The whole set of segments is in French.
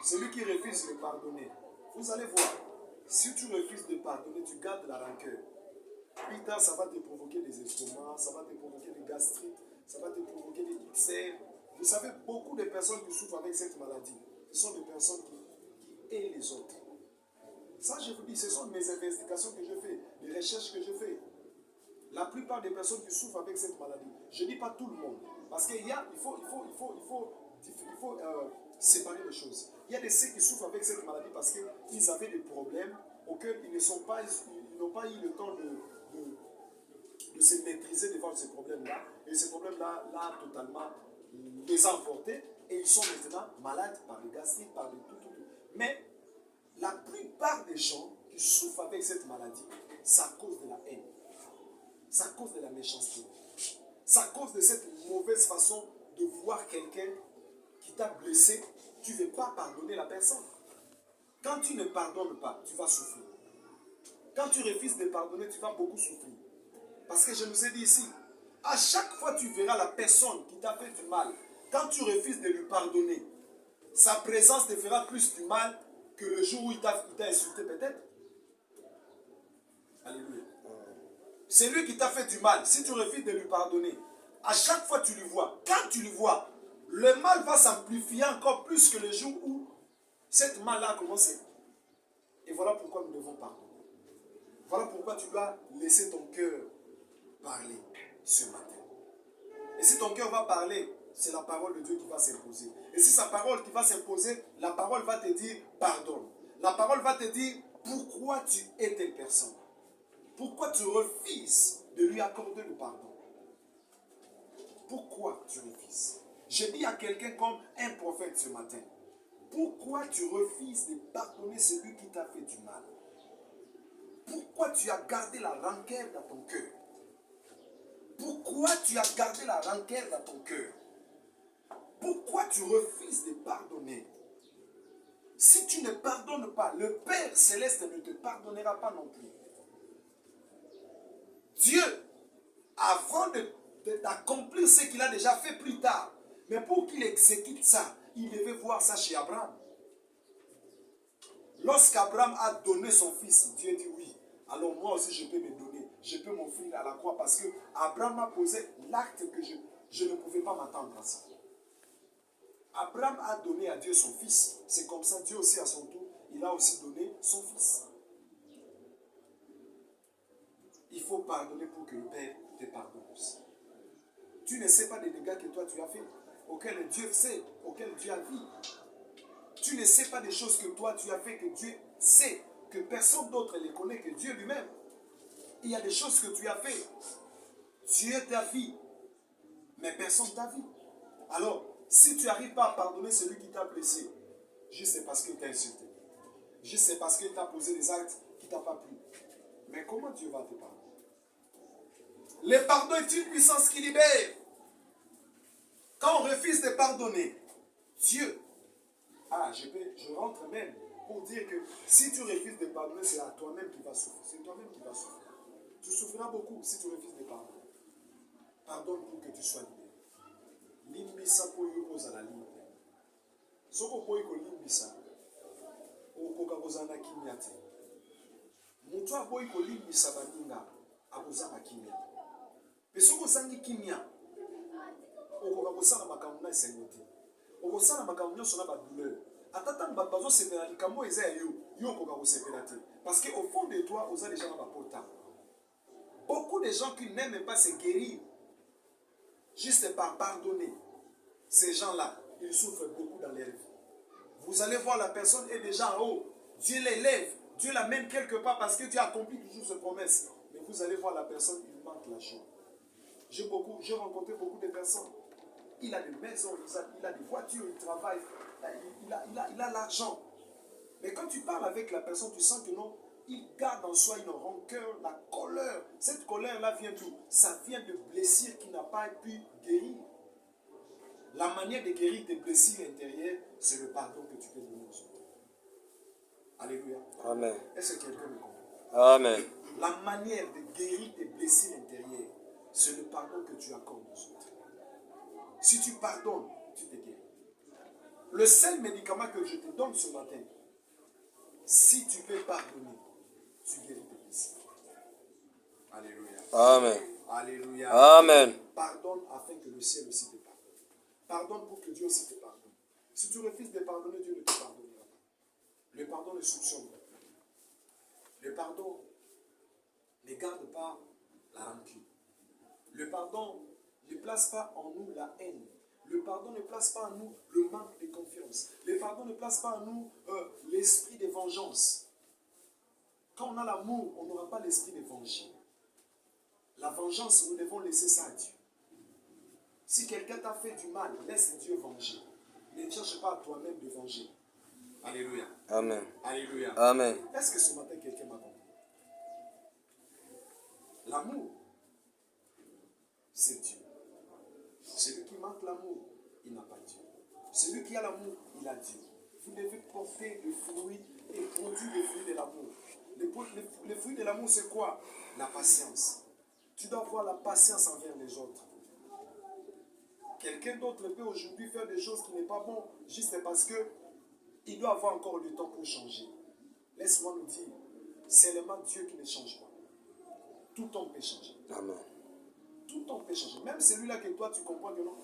Celui qui refuse de pardonner, vous allez voir, si tu refuses de pardonner, tu gardes la rancœur. Plus tard, ça va te provoquer des estomacs, ça va te provoquer des gastrites, ça va te provoquer des ulcères. Vous savez, beaucoup de personnes qui souffrent avec cette maladie, ce sont des personnes qui aiment les autres. Ça, je vous dis, ce sont mes investigations que je fais, les recherches que je fais. La plupart des personnes qui souffrent avec cette maladie, je ne dis pas tout le monde, parce qu'il faut séparer les choses. Il y a des ceux qui souffrent avec cette maladie parce qu'ils avaient des problèmes auxquels ils n'ont pas eu le temps de se maîtriser devant ces problèmes-là. Et ces problèmes-là, totalement, les ont emportés et ils sont maintenant malades par les gastrites, par les tout. Mais la plupart des gens qui souffrent avec cette maladie, c'est à cause de la haine. C'est à cause de la méchanceté. C'est à cause de cette mauvaise façon de voir quelqu'un qui t'a blessé. Tu ne veux pas pardonner la personne. Quand tu ne pardonnes pas, tu vas souffrir. Quand tu refuses de pardonner, tu vas beaucoup souffrir. Parce que je nous ai dit ici, à chaque fois tu verras la personne qui t'a fait du mal, quand tu refuses de lui pardonner, sa présence te fera plus du mal que le jour où il t'a insulté peut-être. Alléluia. C'est lui qui t'a fait du mal. Si tu refuses de lui pardonner, à chaque fois tu le vois, quand tu le vois, le mal va s'amplifier encore plus que le jour où cette mal-là a commencé. Et voilà pourquoi nous devons pardonner. Voilà pourquoi tu dois laisser ton cœur parler ce matin. Et si ton cœur va parler, c'est la parole de Dieu qui va s'imposer. Et si sa parole qui va s'imposer, la parole va te dire pardonne. La parole va te dire pourquoi tu es telle personne. Pourquoi tu refuses de lui accorder le pardon? Pourquoi tu refuses? Je dis à quelqu'un comme un prophète ce matin. Pourquoi tu refuses de pardonner celui qui t'a fait du mal? Pourquoi tu as gardé la rancœur dans ton cœur? Pourquoi tu as gardé la rancœur dans ton cœur? Pourquoi tu refuses de pardonner? Si tu ne pardonnes pas, le Père Céleste ne te pardonnera pas non plus. Dieu, avant d'accomplir ce qu'il a déjà fait plus tard, mais pour qu'il exécute ça, il devait voir ça chez Abraham. Lorsqu'Abraham a donné son fils, Dieu dit oui. Alors moi aussi je peux me donner, je peux m'offrir à la croix parce que Abraham a posé l'acte que je ne pouvais pas m'attendre à ça. Abraham a donné à Dieu son fils. C'est comme ça, Dieu aussi à son tour, il a aussi donné son fils. Il faut pardonner pour que le Père te pardonne aussi. Tu ne sais pas des dégâts que toi tu as fait, auxquels Dieu sait, auxquels Dieu a vu. Tu ne sais pas des choses que toi tu as fait, que Dieu sait, que personne d'autre les connaît que Dieu lui-même. Il y a des choses que tu as fait. Dieu t'a vu, mais personne t'a vu. Alors, si tu n'arrives pas à pardonner celui qui t'a blessé, juste c'est parce qu'il t'a insulté. Juste c'est parce qu'il t'a posé des actes qui ne t'ont pas plu. Mais comment Dieu va te pardonner? Le pardon est une puissance qui libère. Quand on refuse de pardonner, Dieu, je rentre même pour dire que si tu refuses de pardonner, c'est à toi-même qui va souffrir. C'est toi-même qui va souffrir. Tu souffriras beaucoup si tu refuses de pardonner. Pardonne pour que tu sois libéré. Limbisa pour y la libre. Soko pour y limbisa. Okoka kozana kimyate. Mutu aboyi ko limbisa baninga akozana kimyate. Pesoko sangi kimya. Okoka kozana makambo na esengote. Okosala makambo nyonso na ba douleur. Atata bazo sepela likambo eza yo, yo okoka kosepela te. Parce que au fond de toi, oza déjà na ba portable. Beaucoup de gens qui n'aiment pas se guérir juste par pardonner. Ces gens-là, ils souffrent beaucoup dans leur vie. Vous allez voir la personne est déjà en haut. Dieu l'élève. Dieu l'amène quelque part parce que Dieu accomplit toujours ses promesses. Mais vous allez voir la personne, il manque la joie. J'ai rencontré beaucoup de personnes. Il a des maisons, il a des voitures, il travaille, il a l'argent. Mais quand tu parles avec la personne, tu sens que non, il garde en soi une rancœur, la colère. Cette colère-là vient d'où? Ça vient de blessures qu'il n'a pas pu guérir. La manière de guérir tes blessures intérieures, c'est le pardon que tu peux donner aux autres. Alléluia. Amen. Est-ce que quelqu'un me comprend? Amen. La manière de guérir tes blessures intérieures, c'est le pardon que tu accordes aux autres. Si tu pardonnes, tu te guéris. Le seul médicament que je te donne ce matin, si tu peux pardonner, tu guéris tes blessures. Alléluia. Amen. Alléluia. Amen. Pardonne afin que le ciel aussi te pardonne. Pardonne pour que Dieu aussi te pardonne. Si tu refuses de pardonner, Dieu ne te pardonnera pas. Le pardon ne soupçonne pas. Le pardon ne garde pas la rancune. Le pardon ne place pas en nous la haine. Le pardon ne place pas en nous le manque de confiance. Le pardon ne place pas en nous l'esprit de vengeance. Quand on a l'amour, on n'aura pas l'esprit de venger. La vengeance, nous devons laisser ça à Dieu. Si quelqu'un t'a fait du mal, laisse Dieu venger. Ne cherche pas à toi-même de venger. Alléluia. Amen. Alléluia. Amen. Est-ce que ce matin, quelqu'un m'a compris? L'amour, c'est Dieu. Celui qui manque l'amour, il n'a pas Dieu. Celui qui a l'amour, il a Dieu. Vous devez porter le fruit et produire le fruit de l'amour. Le fruit de l'amour, c'est quoi? La patience. Tu dois avoir la patience envers les autres. Quelqu'un d'autre peut aujourd'hui faire des choses qui n'est pas bon, juste parce que il doit avoir encore du temps pour changer. Laisse-moi nous dire, c'est seulement Dieu qui ne change pas. Tout homme peut changer. Amen. Tout homme peut changer. Même celui-là que toi tu comprends que non,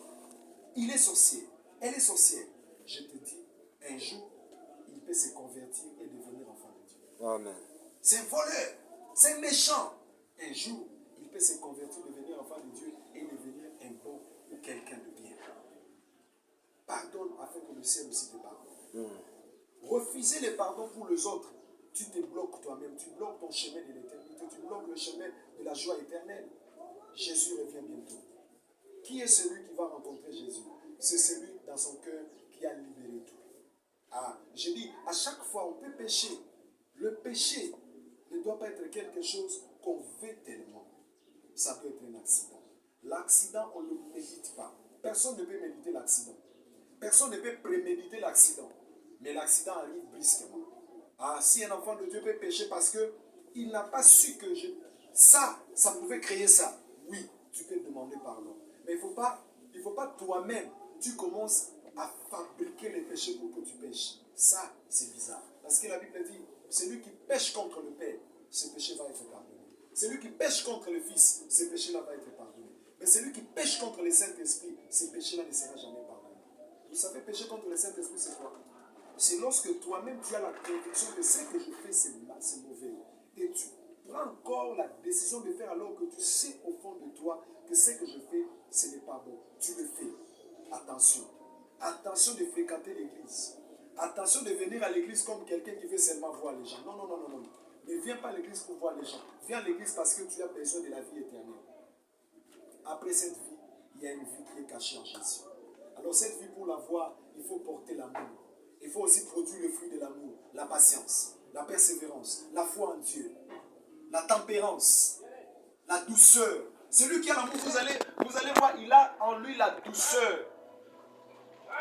il est sorcier, elle est sorcière. Je te dis, un jour, il peut se convertir et devenir enfant de Dieu. Amen. C'est un voleur, c'est un méchant. Un jour, il peut se convertir, devenir enfant de Dieu et devenir un bon ou quelqu'un de bien. Pardonne afin que le ciel aussi te pardonne. Refuser le pardon pour les autres, tu te bloques toi-même, tu bloques ton chemin de l'éternité, tu bloques le chemin de la joie éternelle. Jésus revient bientôt. Qui est celui qui va rencontrer Jésus? C'est celui dans son cœur qui a libéré tout. Ah, je dis, à chaque fois on peut pécher. Le péché ne doit pas être quelque chose qu'on veut tellement. Ça peut être un accident. L'accident, on ne le médite pas. Personne ne peut méditer l'accident. Personne ne peut préméditer l'accident. Mais l'accident arrive brusquement. Ah, si un enfant de Dieu peut pécher parce qu'il n'a pas su que ça pouvait créer ça. Oui, tu peux demander pardon. Mais il ne faut pas toi-même, tu commences à fabriquer les péchés pour que tu pêches. Ça, c'est bizarre. Parce que la Bible dit, celui qui pêche contre le Père, ce péché va être pardonné. Celui qui pêche contre le Fils, ce péché-là va être pardonné. Mais celui qui pêche contre le Saint-Esprit, ce péché-là ne sera jamais pardonné. Vous savez, pécher contre le Saint-Esprit, c'est quoi? C'est lorsque toi-même tu as la conviction que ce que je fais, c'est mauvais. Et tu prends encore la décision de faire alors que tu sais au fond de toi que ce que je fais, ce n'est pas bon. Tu le fais. Attention. Attention de fréquenter l'église. Attention de venir à l'église comme quelqu'un qui veut seulement voir les gens. Non, non, non, non, non. Ne viens pas à l'église pour voir les gens. Viens à l'église parce que tu as besoin de la vie éternelle. Après cette vie, il y a une vie qui est cachée en Jésus. Alors cette vie, pour l'avoir, il faut porter l'amour. Il faut aussi produire le fruit de l'amour, la patience, la persévérance, la foi en Dieu, la tempérance, la douceur. Celui qui a l'amour, vous allez voir, il a en lui la douceur.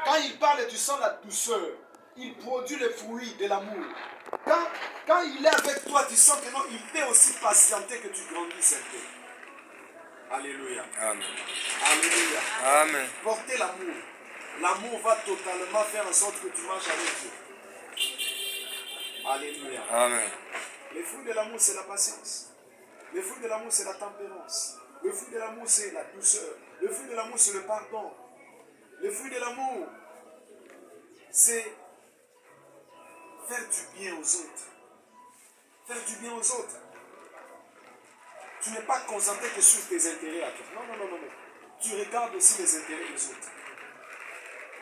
Quand il parle, tu sens la douceur. Il produit le fruit de l'amour. Quand il est avec toi, tu sens que non, il peut aussi patienter que tu grandisses un peu. Alléluia. Amen. Alléluia. Amen. Portez l'amour. L'amour va totalement faire en sorte que tu marches avec Dieu. Alléluia. Amen. Le fruit de l'amour, c'est la patience. Le fruit de l'amour, c'est la tempérance. Le fruit de l'amour, c'est la douceur. Le fruit de l'amour, c'est le pardon. Le fruit de l'amour, c'est faire du bien aux autres. Faire du bien aux autres. Tu n'es pas concentré que sur tes intérêts à toi. Non, non, non, non, non. Tu regardes aussi les intérêts des autres.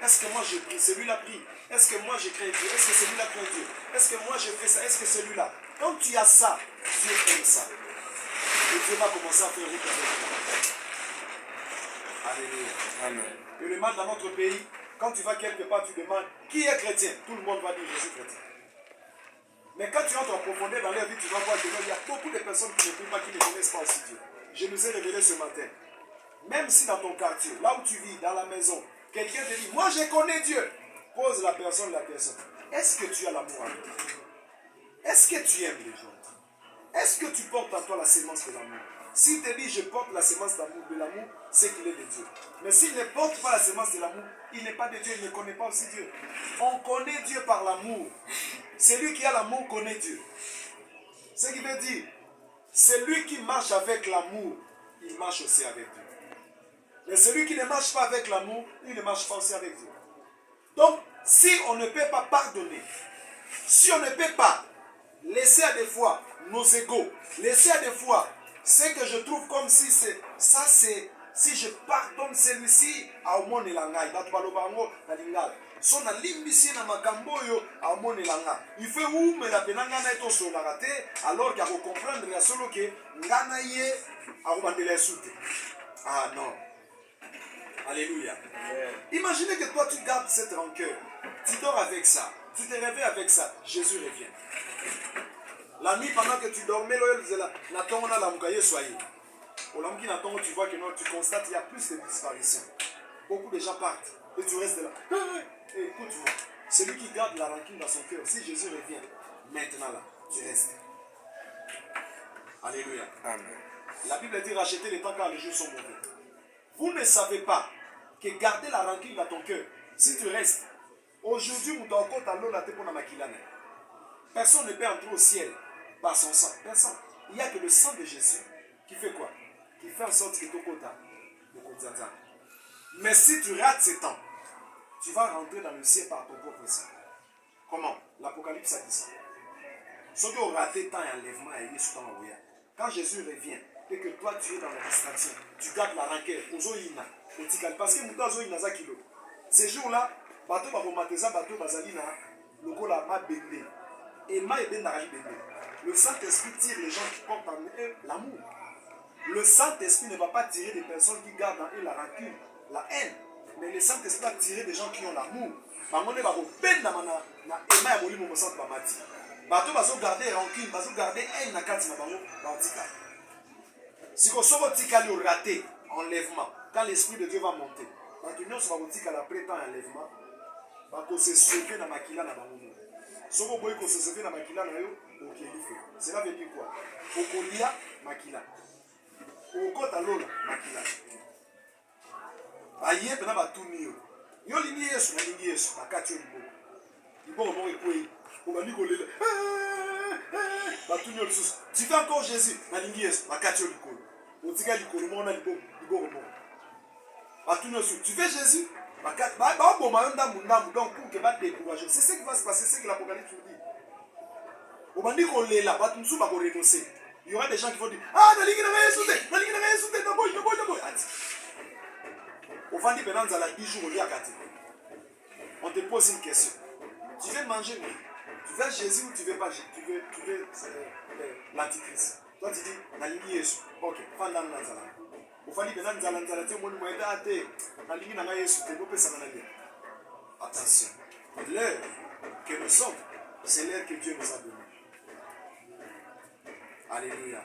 Est-ce que moi je prie? Celui-là prie. Est-ce que moi je crains Dieu? Est-ce que celui-là craint Dieu? Est-ce que moi je fais ça? Est-ce que celui-là? Quand tu as ça, Dieu aime ça. Et Dieu va commencer à faire route avec toi. Alléluia. Amen. Et le mal dans notre pays, quand tu vas quelque part, tu demandes qui est chrétien? Tout le monde va dire je suis chrétien. Mais quand tu entres en profondeur dans leur vie, tu vas voir qu'il y a beaucoup de personnes qui ne prient pas, qui ne connaissent pas aussi Dieu. Je nous ai révélé ce matin. Même si dans ton quartier, là où tu vis, dans la maison, quelqu'un te dit, moi je connais Dieu. Pose la personne. Est-ce que tu as l'amour avec Dieu? Est-ce que tu aimes les gens? Est-ce que tu portes en toi la sémence de l'amour? S'il te dit je porte la semence de l'amour, c'est qu'il est de Dieu. Mais s'il ne porte pas la semence de l'amour, il n'est pas de Dieu, il ne connaît pas aussi Dieu. On connaît Dieu par l'amour. Celui qui a l'amour connaît Dieu. Ce qui veut dire, celui qui marche avec l'amour, il marche aussi avec Dieu. Mais celui qui ne marche pas avec l'amour, il ne marche pas aussi avec Dieu. Donc, si on ne peut pas pardonner, si on ne peut pas laisser à des fois nos égos, laisser à des fois ce que je trouve comme si c'est, ça c'est, si je pardonne celui-ci, au moins il son alimbisi na makambo yo amone langa il fait où mais la penanga na to so la raté alors qu'il faut comprendre la solo que ngana ye a robandela soute. Ah non. Alléluia. Imaginez que toi tu gardes cette rancœur, tu dors avec ça, tu te réveilles avec ça, Jésus revient. La nuit pendant que tu dormais, tu vois que non, tu constates qu'il y a plus de disparitions. Beaucoup de gens partent et tu restes là. Et écoute-moi, celui qui garde la rancune dans son cœur, si Jésus revient, maintenant là, tu restes. Alléluia. Amen. La Bible dit racheter les temps car les jours sont mauvais. Vous ne savez pas que garder la rancune dans ton cœur, si tu restes, aujourd'hui, personne ne peut entrer au ciel par son sang. Personne. Il n'y a que le sang de Jésus qui fait quoi? Qui fait en sorte que ton quota. Mais si tu rates ces temps, tu vas rentrer dans le ciel par ton propre sang. Comment? L'Apocalypse a dit ça. Ceux qui ont raté tant et enlèvement et sous ton envoyé. Quand Jésus revient et que toi tu es dans la distraction, tu gardes la rancœur, parce que Moutazo Inaza Kilo. Ces jours-là, bateau Babomateza, bateau Bazalina, le cola ma bende. Et ma bende. Le Saint-Esprit tire les gens qui portent en eux l'amour. Le Saint-Esprit ne va pas tirer des personnes qui gardent en eux la rancune, la haine. Mais le Saint-Esprit va tirer des gens qui ont l'amour. Bateau va garder rancune, va garder haine na kati na bango, bantika. Si vous avez raté enlèvement, quand l'Esprit de Dieu va monter, bateau nyonso va kotika la prétend enlèvement, va se sauver na makila na bango. Si vous voulez se sauver na makila na yo, cela veut dire quoi? Okolia makila. Okota lola makila. Aye pena batuni yo. Yo lingi Yesu na lingi Yesu, bakati yo libo. Libo mo ekwe. Obandi kolela. Batuni yo lisusu. Tu fais encore Jésus na lingi Yesu, bakati yo likolo. Otika likolo mo na libo mo. Batuni yo lisusu. Tu fais Jésus, bakati ba boma yo ndambu donc pour que ba décourager. C'est ce qui va se passer, c'est ce que l'Apocalypse nous dit. Obandi kolela, batuni su ba ko renoncer. Il y aura des gens qui vont dire ah na lingi na Yesu te, na lingi na Yesu te, na boy. On te pose une question. Tu veux manger, mais tu veux Jésus ou tu veux pas Jésus? Tu veux l'antichrist. Toi tu dis, Nalingi Yesu. Ok, Fandan Nanzala. Au fali Benan Zalanzala, tu m'as dit, Ate, Nalingi Nanga Yesu, tu peux pas. Attention. L'heure que nous sommes, c'est l'heure que Dieu nous a donnée. Alléluia.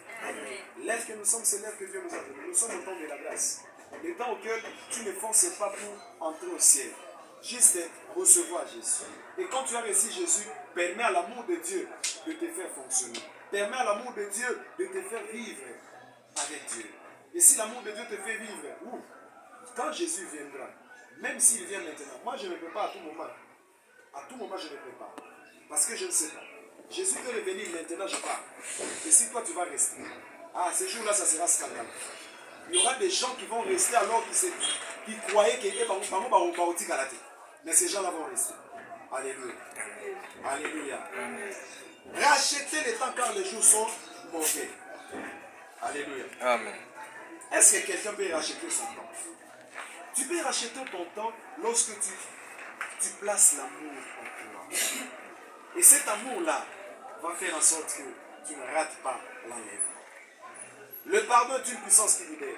L'heure que nous sommes, c'est l'heure que Dieu nous a donnée. Nous sommes au temps de la grâce. Le temps auquel tu ne fonces pas pour entrer au ciel. Juste recevoir Jésus. Et quand tu as reçu Jésus, permets à l'amour de Dieu de te faire fonctionner. Permets à l'amour de Dieu de te faire vivre avec Dieu. Et si l'amour de Dieu te fait vivre, quand Jésus viendra, même s'il vient maintenant, moi je ne peux pas à tout moment. À tout moment je ne peux pas. Parce que je ne sais pas. Jésus peut revenir maintenant, je pars. Et si toi tu vas rester, ce jour-là ça sera scandaleux. Il y aura des gens qui vont rester alors qui croyaient que mais ces gens-là vont rester. Alléluia. Alléluia. Rachetez les temps car les jours sont mauvais. Alléluia. Amen. Est-ce que quelqu'un peut racheter son temps? Tu peux racheter ton temps lorsque tu places l'amour en toi. Et cet amour-là va faire en sorte que tu ne rates pas l'enlèvement. Le pardon est une puissance qui libère.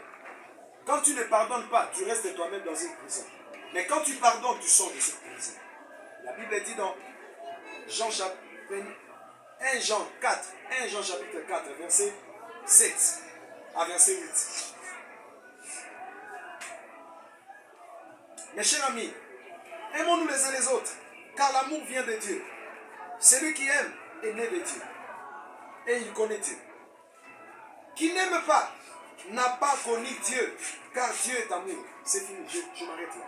Quand tu ne pardonnes pas, tu restes toi-même dans une prison. Mais quand tu pardonnes, tu sors de cette prison. La Bible dit dans 1 Jean chapitre 4, verset 7 à verset 8. Mes chers amis, aimons-nous les uns les autres, car l'amour vient de Dieu. Celui qui aime est né de Dieu. Et il connaît Dieu. Qui n'aime pas n'a pas connu Dieu, car Dieu est amour. C'est fini, je m'arrête là.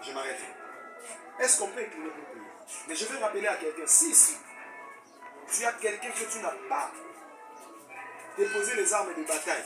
Je m'arrête là. Est-ce qu'on peut incliner pour prier? Mais je veux rappeler à quelqu'un, si ici, tu as quelqu'un que tu n'as pas déposé les armes de bataille,